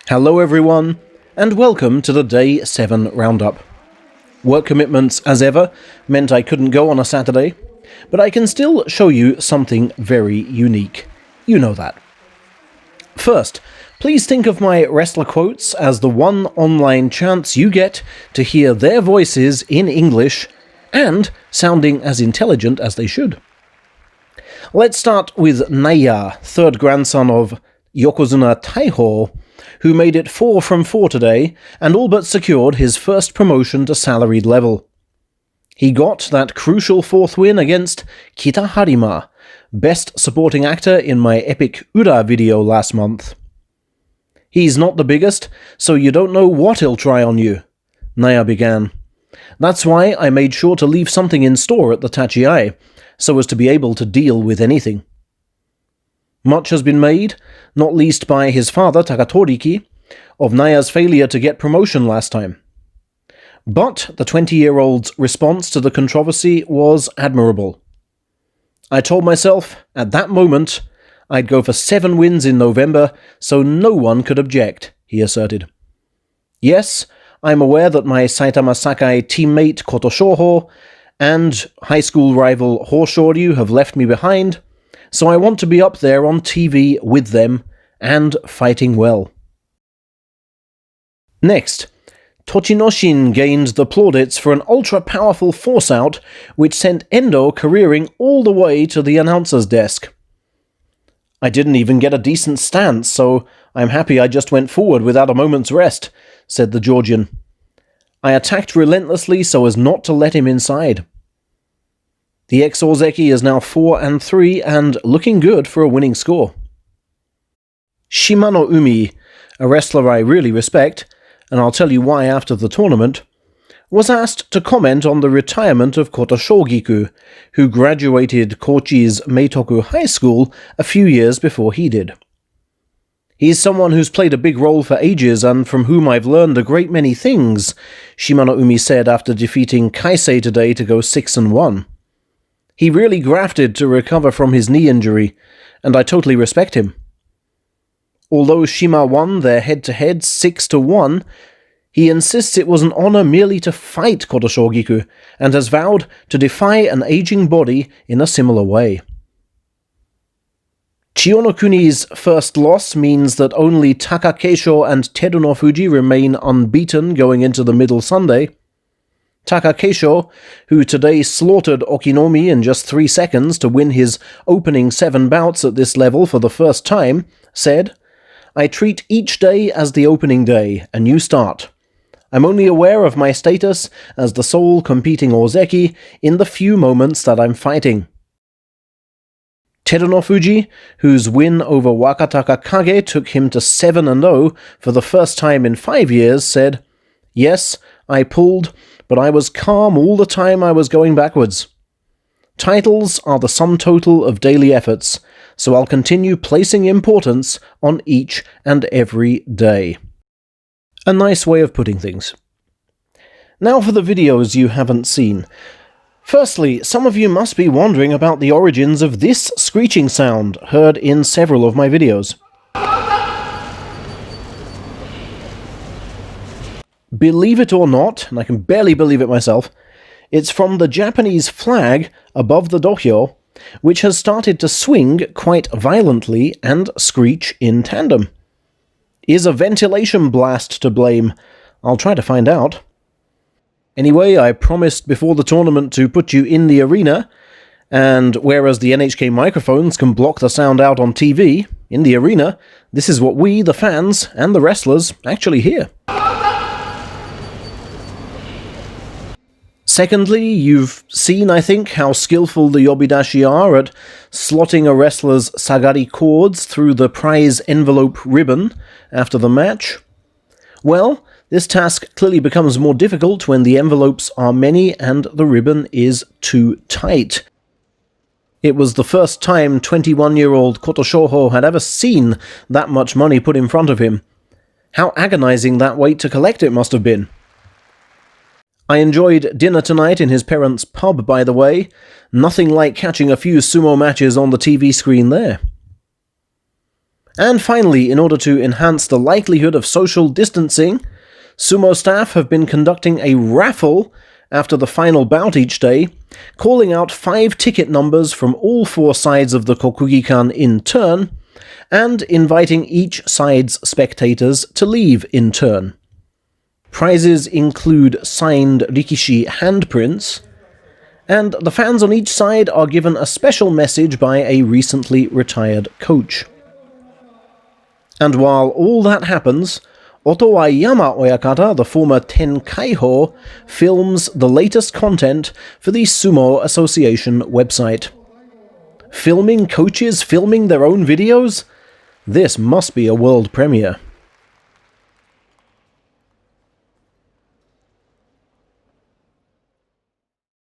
Hello everyone, and welcome to the Day 7 Roundup. Work commitments, as ever, meant I couldn't go on a Saturday, but I can still show you something very unique. You know that. First, please think of my wrestler quotes as the one online chance you get to hear their voices in English and sounding as intelligent as they should. Let's start with Naya, third grandson of Yokozuna Taiho, who made it 4 from 4 today and all but secured his first promotion to salaried level. He got that crucial 4th win against Kitaharima, best supporting actor in my epic Ura video last month. He's not the biggest, so you don't know what he'll try on you, Naya began. That's why I made sure to leave something in store at the Tachiai, so as to be able to deal with anything. Much has been made, not least by his father, Takatoriki, of Naya's failure to get promotion last time. But the 20-year-old's response to the controversy was admirable. I told myself, at that moment, I'd go for 7 wins in November, so no one could object, he asserted. Yes, I'm aware that my Saitama Sakai teammate Kotoshoho and high school rival Hoshoryu have left me behind, so I want to be up there on TV with them, and fighting well. Next, Tochinoshin gained the plaudits for an ultra-powerful force-out which sent Endo careering all the way to the announcer's desk. I didn't even get a decent stance, so I'm happy I just went forward without a moment's rest, said the Georgian. I attacked relentlessly so as not to let him inside. The ex-Ozeki is now 4-3 and looking good for a winning score. Shimanoumi, a wrestler I really respect, and I'll tell you why after the tournament, was asked to comment on the retirement of Kota Shogiku, who graduated Kochi's Meitoku High School a few years before he did. He's someone who's played a big role for ages and from whom I've learned a great many things, Shimanoumi said after defeating Kaisei today to go 6-1. He really grafted to recover from his knee injury, and I totally respect him. Although Shima won their head-to-head 6-1, he insists it was an honor merely to fight Kota Shogiku, and has vowed to defy an aging body in a similar way. Chionokuni's first loss means that only Takakesho and Terunofuji remain unbeaten going into the middle Sunday. Takakesho, who today slaughtered Okinomi in just 3 seconds to win his opening 7 bouts at this level for the first time, said, I treat each day as the opening day, a new start. I'm only aware of my status as the sole competing Ozeki in the few moments that I'm fighting. Terunofuji, whose win over Wakataka Kage took him to 7-0 for the first time in 5 years, said, Yes, I pulled, but I was calm all the time I was going backwards. Titles are the sum total of daily efforts, so I'll continue placing importance on each and every day. A nice way of putting things. Now for the videos you haven't seen. Firstly, some of you must be wondering about the origins of this screeching sound, heard in several of my videos. Believe it or not, and I can barely believe it myself, it's from the Japanese flag above the dohyo, which has started to swing quite violently and screech in tandem. Is a ventilation blast to blame? I'll try to find out. Anyway, I promised before the tournament to put you in the arena, and whereas the NHK microphones can block the sound out on TV, in the arena, this is what we, the fans, and the wrestlers actually hear. Secondly, you've seen, I think, how skillful the Yobidashi are at slotting a wrestler's sagari cords through the prize envelope ribbon after the match. Well, this task clearly becomes more difficult when the envelopes are many and the ribbon is too tight. It was the first time 21-year-old Kotoshoho had ever seen that much money put in front of him. How agonizing that wait to collect it must have been. I enjoyed dinner tonight in his parents' pub, by the way. Nothing like catching a few sumo matches on the TV screen there. And finally, in order to enhance the likelihood of social distancing, sumo staff have been conducting a raffle after the final bout each day, calling out 5 ticket numbers from all 4 sides of the Kokugikan in turn, and inviting each side's spectators to leave in turn. Prizes include signed rikishi handprints, and the fans on each side are given a special message by a recently retired coach. And while all that happens, Otowa Yama Oyakata, the former Tenkaiho, films the latest content for the Sumo Association website. Filming coaches filming their own videos? This must be a world premiere.